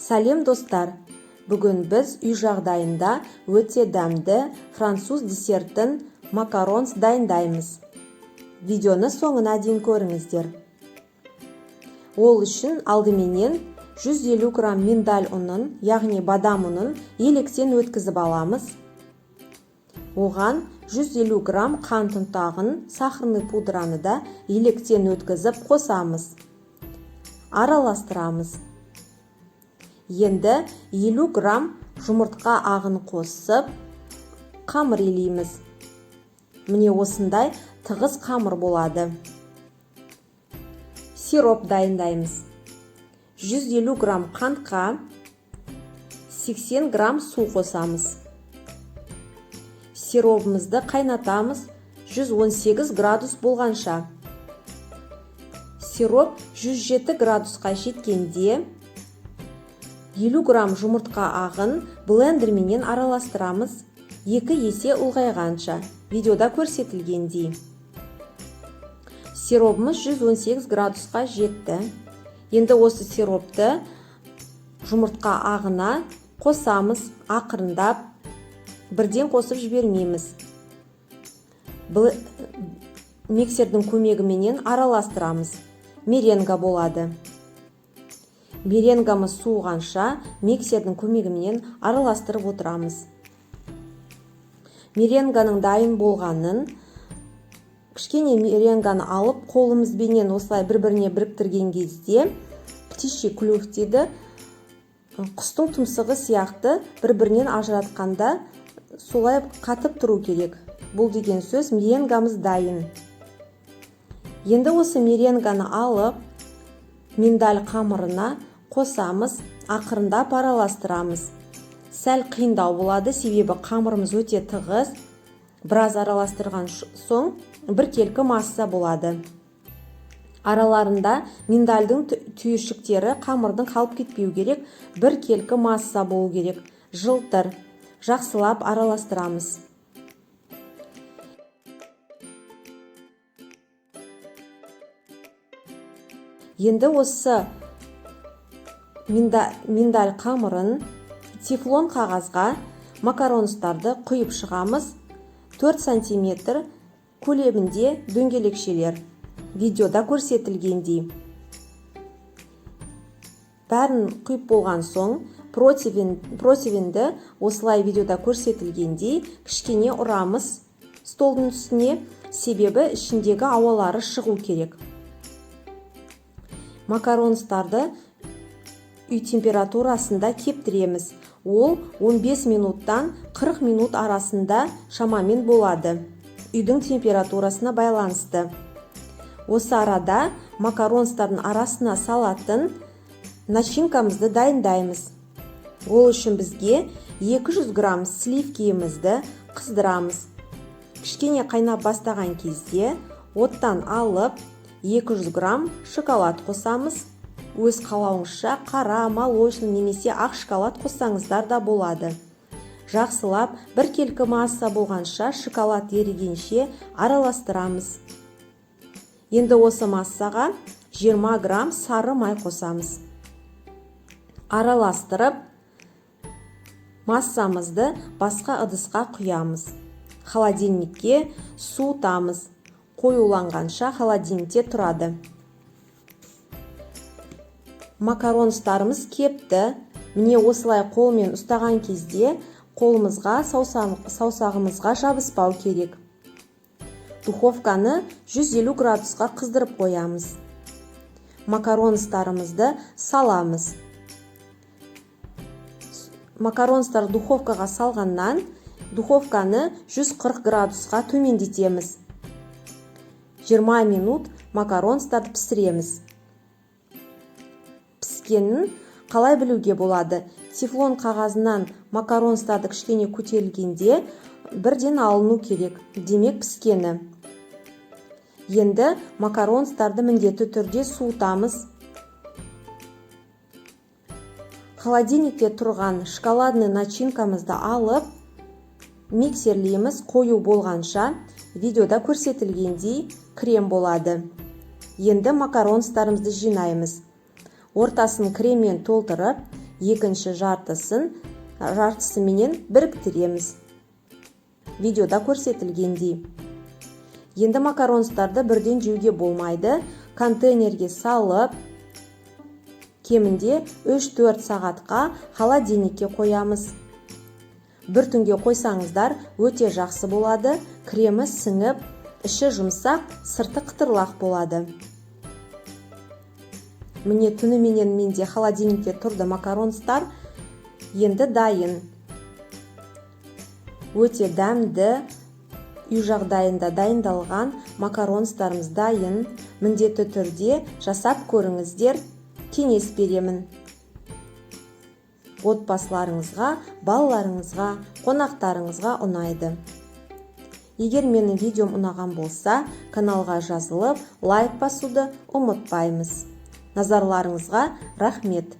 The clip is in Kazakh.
Сәлем достар! Бүгін біз үй жағдайында өте дәмді француз десертін макаронс дайындаймыз. Видеоны соңына дейін көріңіздер. Ол үшін алдыменен 150 грамм миндаль ұнын, яғни бадам ұнын електен өткізіп аламыз. Оған 150 грамм қант ұнтағын, сахарный пудраны да електен өткізіп қосамыз. Араластырамыз. Енді 50 грамм жұмыртқа ағын қосып, қамыр елейміз. Міне осындай тығыз қамыр болады. Сироп дайындаймыз. 150 грамм қантқа 80 грамм су қосамыз. Сиробымызды қайнатамыз 118 градус болғанша. Сироп 107 градусқа жеткенде 50 грамм жұмыртқа ағын блендерменен араластырамыз 2 есе ұлғайғанша, видеода көрсетілгендей. Сиробымыз 118 градусқа жетті. Енді осы сиропты жұмыртқа ағына қосамыз, ақырындап, бірден қосып жібермейміз. Миксердің көмегіменен араластырамыз. Меренга болады. Меренгамыз суығанша миксердің көмегімен араластырып отырамыз. Меренганың дайын болғанын, кішкене меренганы алып, қолымызбенен осылай бір-біріне біріктірген кезде, птичий клюв дейді, құстың тұмсығы сияқты бір-бірінен ажыратқанда солай қатып тұру керек. Бұл деген сөз меренгамыз дайын. Енді осы меренганы алып, миндаль қамырына қосамыз, ақырындап араластырамыз. Сәл қиындау болады, себебі қамырымыз өте тығыз. Біраз араластырған соң біркелкі масса болады. Араларында миндальдың түйіршіктері қамырдың қалып кетпеу керек, біркелкі масса болу керек. Жылтыр, жақсылап араластырамыз. Енді осы миндаль қамырын тефлон қағазға макаронстарды құйып шығамыз. 4 см көлемінде дөңгелекшелер. Видеода көрсетілгендей. Бәрін құйып болған соң, противенді осылай видеода көрсетілгендей кішкене ұрамыз столдың үстіне, себебі ішіндегі ауалары шығу керек. Макаронстарды үй температурасында кептіреміз. Ол 15 минуттан 40 минут арасында шамамен болады. Үйдің температурасына байланысты. Осы арада макаронстардың арасына салатын начинкамызды дайындаймыз. Ол үшін бізге 200 грамм сливкемізді қыздырамыз. Кішкене қайнап бастаған кезде оттан алып 200 грамм шоколад қосамыз. Өз қалауыңызша қара, молочный немесе ақ шоколад қоссаңыздар да болады. Жақсылап біркелкі масса болғанша шоколад ерігенше араластырамыз. Енді осы массаға 20 грамм сары май қосамыз. Араластырып, массамызды басқа ыдысқа құямыз. Холодильникке суытамыз. Қоюланғанша холодильникте тұрады. Макаронстарымыз кепті. Міне осылай қолмен ұстаған кезде қолымызға, саусағымызға жабыспау керек. Духовканы 150 градусқа қыздырып қоямыз. Макаронстарымызды саламыз. Макаронстар духовкаға салғаннан духовканы 140 градусқа төмендетеміз. 20 минут макаронстарды пісіреміз. Піскенін қалай білуге болады? Тефлон қағазынан макаронстарды кішкене көтерілгенде бірден алыну керек, демек піскені. Енді макаронстарды міндетті түрде суытамыз. Холодильникте тұрған шоколадный начинкамызды алып, миксерлейміз, қою болғанша. Видеода көрсетілгендей крем болады. Енді макаронстарымызды жинаймыз. Ортасын креммен толтырып, екінші жартысыменен біріктіреміз. Видеода көрсетілгендей. Енді макаронстарды бірден жеуге болмайды. Контейнерге салып, кемінде 3-4 сағатқа холодильникке қоямыз. Бір түнге қойсаңыздар өте жақсы болады. Кремі сіңіп, іші жұмсақ, сырты қытырлақ болады. Міне түніменен менде холодильникте тұрды макаронстар. Енді дайын. Өте дәмді, үй жағдайында дайындалған макаронстарымыз дайын. Міндетті түрде жасап көріңіздер. Кеңес беремін. Отбасыларыңызға, балаларыңызға, қонақтарыңызға ұнайды. Егер менің видеом ұнаған болса, каналға жазылып, лайк басуды ұмытпаймыз. Назарларыңызға рахмет.